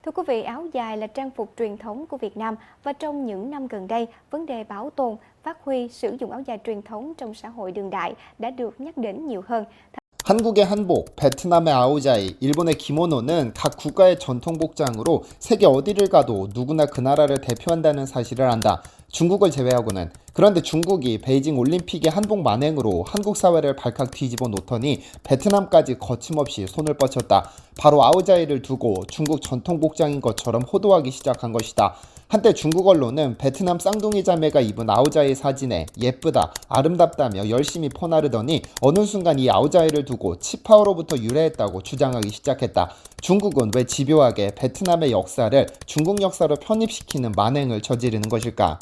Thưa quý vị, áo dài là trang phục truyền thống của Việt Nam và trong những năm gần đây, vấn đề bảo tồn, phát huy, sử dụng áo dài truyền thống trong xã hội đương đại đã được nhắc đến nhiều hơn. 한국의 한복, 베트남의 아오자이, 일본의 기모노는 각 국가의 전통 복장으로 세계 어디를 가도 누구나 그 나라를 대표한다는 사실을 안다. 중국을 제외하고는. 그런데 중국이 베이징 올림픽의 한복 만행으로 한국 사회를 발칵 뒤집어 놓더니 베트남까지 거침없이 손을 뻗쳤다. 바로 아오자이를 두고 중국 전통 복장인 것처럼 호도하기 시작한 것이다. 한때 중국 언론은 베트남 쌍둥이 자매가 입은 아오자이 사진에 예쁘다, 아름답다며 열심히 퍼나르더니 어느 순간 이 아오자이를 두고 치파오로부터 유래했다고 주장하기 시작했다. 중국은 왜 집요하게 베트남의 역사를 중국 역사로 편입시키는 만행을 저지르는 것일까?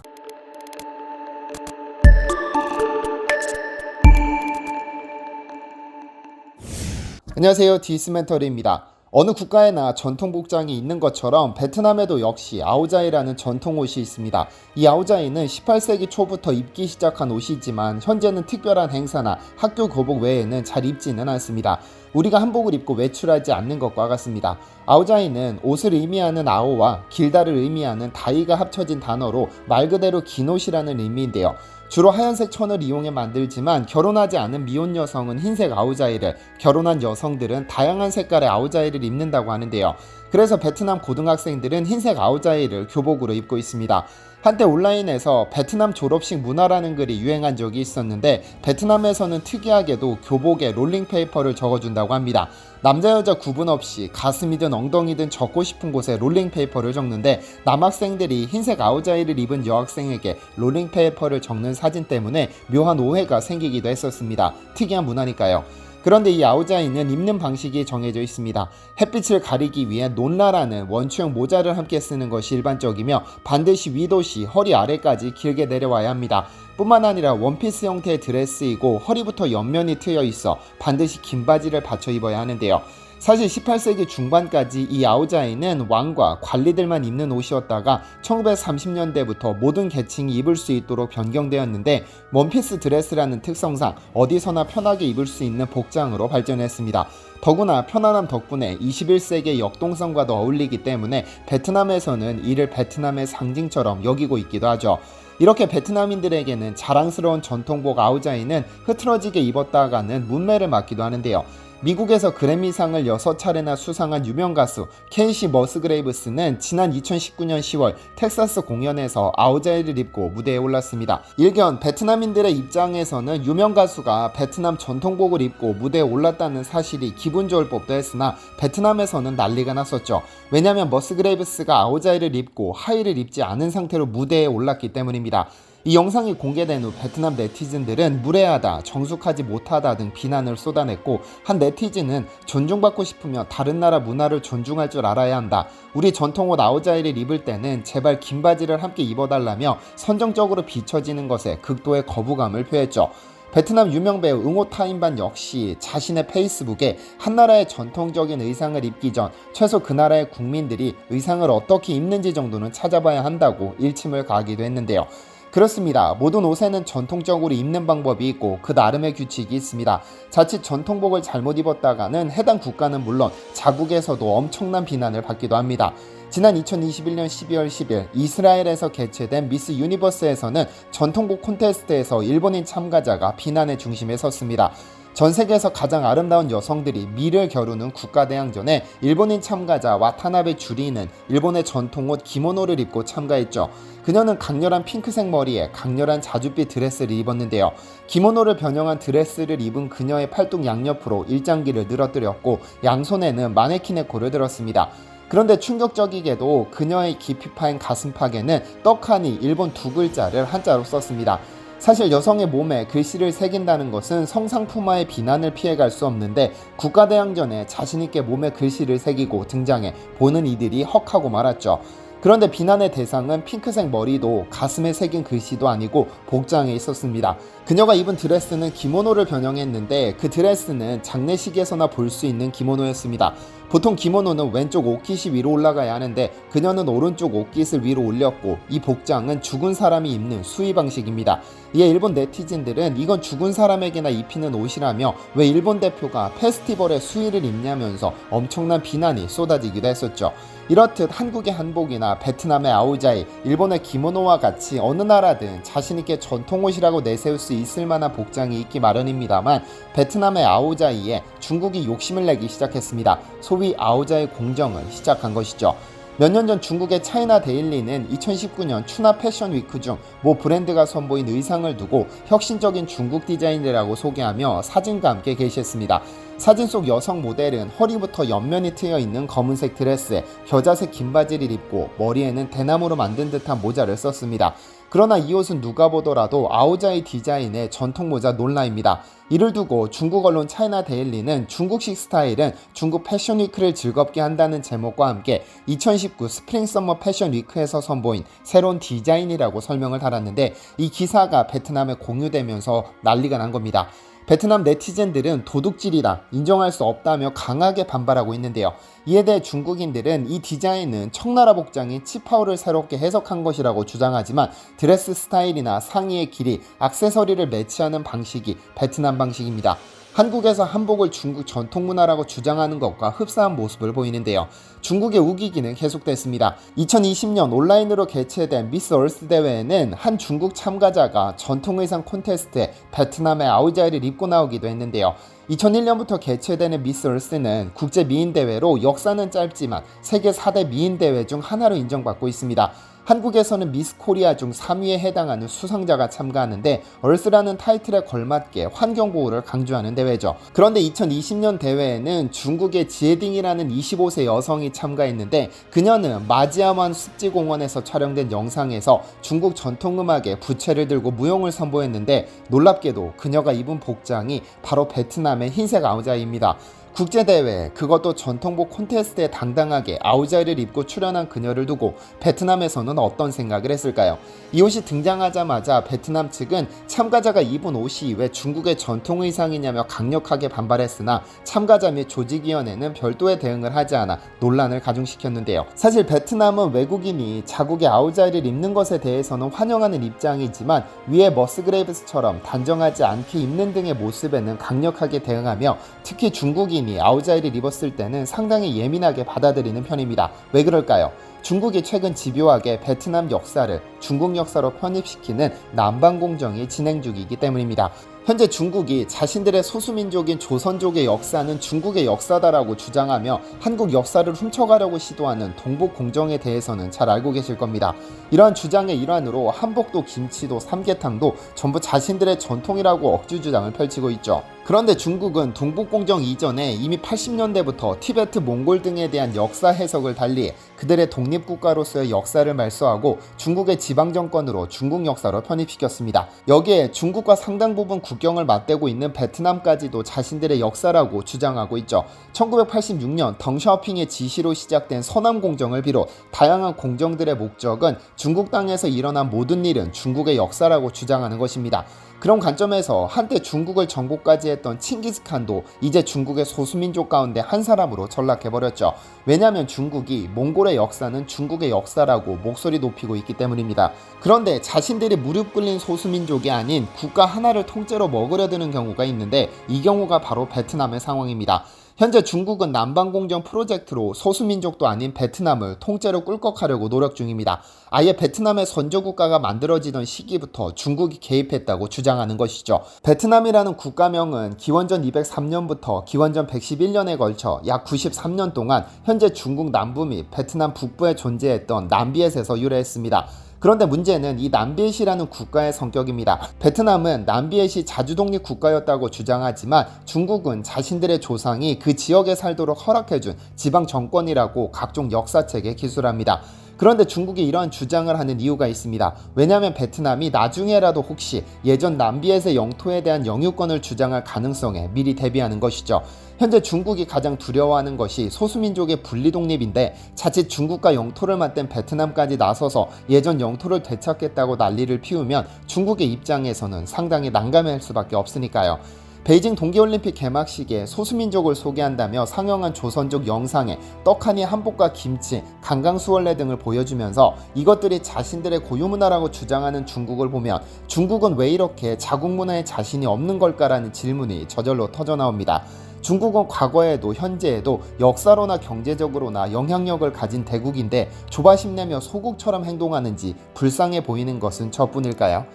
안녕하세요, 디스멘터리입니다. 어느 국가에나 전통 복장이 있는 것처럼 베트남에도 역시 아오자이라는 전통 옷이 있습니다. 이 아오자이는 18세기 초부터 입기 시작한 옷이지만 현재는 특별한 행사나 학교 교복 외에는 잘 입지는 않습니다. 우리가 한복을 입고 외출하지 않는 것과 같습니다. 아오자이는 옷을 의미하는 아오와 길다를 의미하는 다이가 합쳐진 단어로 말 그대로 긴 옷이라는 의미인데요. 주로 하얀색 천을 이용해 만들지만 결혼하지 않은 미혼 여성은 흰색 아오자이를, 결혼한 여성들은 다양한 색깔의 아오자이를 입는다고 하는데요. 그래서 베트남 고등학생들은 흰색 아오자이를 교복으로 입고 있습니다. 한때 온라인에서 베트남 졸업식 문화라는 글이 유행한 적이 있었는데 베트남에서는 특이하게도 교복에 롤링페이퍼를 적어준다고 합니다. 남자 여자 구분 없이 가슴이든 엉덩이든 적고 싶은 곳에 롤링페이퍼를 적는데 남학생들이 흰색 아오자이를 입은 여학생에게 롤링페이퍼를 적는 사진 때문에 묘한 오해가 생기기도 했었습니다. 특이한 문화니까요. 그런데 이 아오자이는 입는 방식이 정해져 있습니다. 햇빛을 가리기 위해 논라라는 원추형 모자를 함께 쓰는 것이 일반적이며 반드시 윗옷이 허리 아래까지 길게 내려와야 합니다. 뿐만 아니라 원피스 형태의 드레스이고 허리부터 옆면이 트여 있어 반드시 긴 바지를 받쳐 입어야 하는데요. 사실 18세기 중반까지 이 아오자이는 왕과 관리들만 입는 옷이었다가 1930년대부터 모든 계층이 입을 수 있도록 변경되었는데 원피스 드레스라는 특성상 어디서나 편하게 입을 수 있는 복장으로 발전했습니다. 더구나 편안함 덕분에 21세기의 역동성과도 어울리기 때문에 베트남에서는 이를 베트남의 상징처럼 여기고 있기도 하죠. 이렇게 베트남인들에게는 자랑스러운 전통복 아오자이는 흐트러지게 입었다가는 문매를 맞기도 하는데요. 미국에서 그래미상을 6차례나 수상한 유명 가수 케이시 머스그레이브스는 지난 2019년 10월 텍사스 공연에서 아오자이를 입고 무대에 올랐습니다. 일견 베트남인들의 입장에서는 유명 가수가 베트남 전통복을 입고 무대에 올랐다는 사실이 기분 좋을 법도 했으나 베트남에서는 난리가 났었죠. 왜냐하면 머스그레이브스가 아오자이를 입고 하의를 입지 않은 상태로 무대에 올랐기 때문입니다. 이 영상이 공개된 후 베트남 네티즌들은 무례하다, 정숙하지 못하다 등 비난을 쏟아냈고 한 네티즌은 존중받고 싶으면 다른 나라 문화를 존중할 줄 알아야 한다. 우리 전통옷 아오자이를 입을 때는 제발 긴 바지를 함께 입어달라며 선정적으로 비춰지는 것에 극도의 거부감을 표했죠. 베트남 유명 배우 응호 타인반 역시 자신의 페이스북에 한 나라의 전통적인 의상을 입기 전 최소 그 나라의 국민들이 의상을 어떻게 입는지 정도는 찾아봐야 한다고 일침을 가하기도 했는데요. 그렇습니다. 모든 옷에는 전통적으로 입는 방법이 있고 그 나름의 규칙이 있습니다. 자칫 전통복을 잘못 입었다가는 해당 국가는 물론 자국에서도 엄청난 비난을 받기도 합니다. 지난 2021년 12월 10일 이스라엘에서 개최된 미스 유니버스에서는 전통복 콘테스트에서 일본인 참가자가 비난의 중심에 섰습니다. 전 세계에서 가장 아름다운 여성들이 미를 겨루는 국가대항전에 일본인 참가자 와타나베 주리는 일본의 전통옷 기모노를 입고 참가했죠. 그녀는 강렬한 핑크색 머리에 강렬한 자줏빛 드레스를 입었는데요. 기모노를 변형한 드레스를 입은 그녀의 팔뚝 양옆으로 일장기를 늘어뜨렸고 양손에는 마네킹의 코를 들었습니다. 그런데 충격적이게도 그녀의 깊이 파인 가슴팍에는 떡하니 일본 두 글자를 한자로 썼습니다. 사실 여성의 몸에 글씨를 새긴다는 것은 성상품화의 비난을 피해갈 수 없는데 국가대항전에 자신있게 몸에 글씨를 새기고 등장해 보는 이들이 헉하고 말았죠. 그런데 비난의 대상은 핑크색 머리도 가슴에 새긴 글씨도 아니고 복장에 있었습니다. 그녀가 입은 드레스는 기모노를 변형했는데 그 드레스는 장례식에서나 볼 수 있는 기모노였습니다. 보통 기모노는 왼쪽 옷깃이 위로 올라가야 하는데 그녀는 오른쪽 옷깃을 위로 올렸고 이 복장은 죽은 사람이 입는 수의 방식입니다. 이에 일본 네티즌들은 이건 죽은 사람에게나 입히는 옷이라며 왜 일본 대표가 페스티벌에 수의를 입냐면서 엄청난 비난이 쏟아지기도 했었죠. 이렇듯 한국의 한복이나 베트남의 아오자이, 일본의 기모노와 같이 어느 나라든 자신있게 전통옷이라고 내세울 수 있을 만한 복장이 있기 마련입니다만 베트남의 아오자이에 중국이 욕심을 내기 시작했습니다. 소위 아오자이 공정을 시작한 것이죠. 몇 년 전 중국의 차이나 데일리는 2019년 추나 패션 위크 중 모 브랜드가 선보인 의상을 두고 혁신적인 중국 디자인이라고 소개하며 사진과 함께 게시했습니다. 사진 속 여성 모델은 허리부터 옆면이 트여 있는 검은색 드레스에 겨자색 긴 바지를 입고 머리에는 대나무로 만든 듯한 모자를 썼습니다. 그러나 이 옷은 누가 보더라도 아오자이 디자인의 전통 모자 논란입니다. 이를 두고 중국 언론 차이나 데일리는 중국식 스타일은 중국 패션 위크를 즐겁게 한다는 제목과 함께 2019 스프링 서머 패션 위크에서 선보인 새로운 디자인이라고 설명을 달았는데 이 기사가 베트남에 공유되면서 난리가 난 겁니다. 베트남 네티즌들은 도둑질이다, 인정할 수 없다며 강하게 반발하고 있는데요. 이에 대해 중국인들은 이 디자인은 청나라 복장인 치파오를 새롭게 해석한 것이라고 주장하지만 드레스 스타일이나 상의의 길이, 액세서리를 매치하는 방식이 베트남 방식입니다. 한국에서 한복을 중국 전통문화라고 주장하는 것과 흡사한 모습을 보이는데요. 중국의 우기기는 계속됐습니다. 2020년 온라인으로 개최된 미스 얼스 대회에는 한 중국 참가자가 전통의상 콘테스트에 베트남의 아오자이를 입고 나오기도 했는데요. 2001년부터 개최되는 미스 얼스는 국제 미인대회로 역사는 짧지만 세계 4대 미인대회 중 하나로 인정받고 있습니다. 한국에서는 미스 코리아 중 3위에 해당하는 수상자가 참가하는데 얼스라는 타이틀에 걸맞게 환경보호를 강조하는 대회죠. 그런데 2020년 대회에는 중국의 지에딩이라는 25세 여성이 참가했는데 그녀는 마지아만 습지공원에서 촬영된 영상에서 중국 전통음악에 부채를 들고 무용을 선보였는데 놀랍게도 그녀가 입은 복장이 바로 베트남의 흰색 아오자이입니다. 국제대회, 그것도 전통복 콘테스트에 당당하게 아오자이를 입고 출연한 그녀를 두고 베트남에서는 어떤 생각을 했을까요? 이 옷이 등장하자마자 베트남 측은 참가자가 입은 옷이 왜 중국의 전통 의상이냐며 강력하게 반발했으나 참가자 및 조직위원회는 별도의 대응을 하지 않아 논란을 가중시켰는데요. 사실 베트남은 외국인이 자국의 아오자이를 입는 것에 대해서는 환영하는 입장이지만 위에 머스그레이브스처럼 단정하지 않게 입는 등의 모습에는 강력하게 대응하며 특히 중국인이 아오자이를 입었을 때는 상당히 예민하게 받아들이는 편입니다. 왜 그럴까요? 중국이 최근 집요하게 베트남 역사를 중국 역사로 편입시키는 남방공정이 진행 중이기 때문입니다. 현재 중국이 자신들의 소수민족인 조선족의 역사는 중국의 역사다라고 주장하며 한국 역사를 훔쳐가려고 시도하는 동북공정에 대해서는 잘 알고 계실 겁니다. 이러한 주장의 일환으로 한복도 김치도 삼계탕도 전부 자신들의 전통이라고 억지 주장을 펼치고 있죠. 그런데 중국은 동북공정 이전에 이미 80년대부터 티베트, 몽골 등에 대한 역사 해석을 달리 그들의 독립국가로서의 역사를 말소하고 중국의 지방정권으로 중국 역사로 편입시켰습니다. 여기에 중국과 상당 부분 국경을 맞대고 있는 베트남까지도 자신들의 역사라고 주장하고 있죠. 1986년 덩샤오핑의 지시로 시작된 서남공정을 비롯 다양한 공정들의 목적은 중국 땅에서 일어난 모든 일은 중국의 역사라고 주장하는 것입니다. 그런 관점에서 한때 중국을 정복까지 했던 칭기스칸도 이제 중국의 소수민족 가운데 한 사람으로 전락해버렸죠. 왜냐하면 중국이 몽골의 역사는 중국의 역사라고 목소리 높이고 있기 때문입니다. 그런데 자신들이 무릎 꿇린 소수민족이 아닌 국가 하나를 통째로 먹으려 드는 경우가 있는데 이 경우가 바로 베트남의 상황입니다. 현재 중국은 남방공정 프로젝트로 소수민족도 아닌 베트남을 통째로 꿀꺽하려고 노력 중입니다. 아예 베트남의 선조국가가 만들어지던 시기부터 중국이 개입했다고 주장하는 것이죠. 베트남이라는 국가명은 기원전 203년부터 기원전 111년에 걸쳐 약 93년 동안 현재 중국 남부 및 베트남 북부에 존재했던 남비엣에서 유래했습니다. 그런데 문제는 이 남비엣이라는 국가의 성격입니다. 베트남은 남비엣이 자주독립 국가였다고 주장하지만 중국은 자신들의 조상이 그 지역에 살도록 허락해준 지방 정권이라고 각종 역사책에 기술합니다. 그런데 중국이 이러한 주장을 하는 이유가 있습니다. 왜냐하면 베트남이 나중에라도 혹시 예전 남비엣의 영토에 대한 영유권을 주장할 가능성에 미리 대비하는 것이죠. 현재 중국이 가장 두려워하는 것이 소수민족의 분리독립인데 자칫 중국과 영토를 맞댄 베트남까지 나서서 예전 영토를 되찾겠다고 난리를 피우면 중국의 입장에서는 상당히 난감할 수밖에 없으니까요. 베이징 동계올림픽 개막식에 소수민족을 소개한다며 상영한 조선족 영상에 떡하니 한복과 김치, 강강수원래 등을 보여주면서 이것들이 자신들의 고유문화라고 주장하는 중국을 보면 중국은 왜 이렇게 자국 문화에 자신이 없는 걸까라는 질문이 저절로 터져나옵니다. 중국은 과거에도 현재에도 역사로나 경제적으로나 영향력을 가진 대국인데 조바심 내며 소국처럼 행동하는지 불쌍해 보이는 것은 저뿐일까요?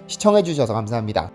시청해주셔서 감사합니다.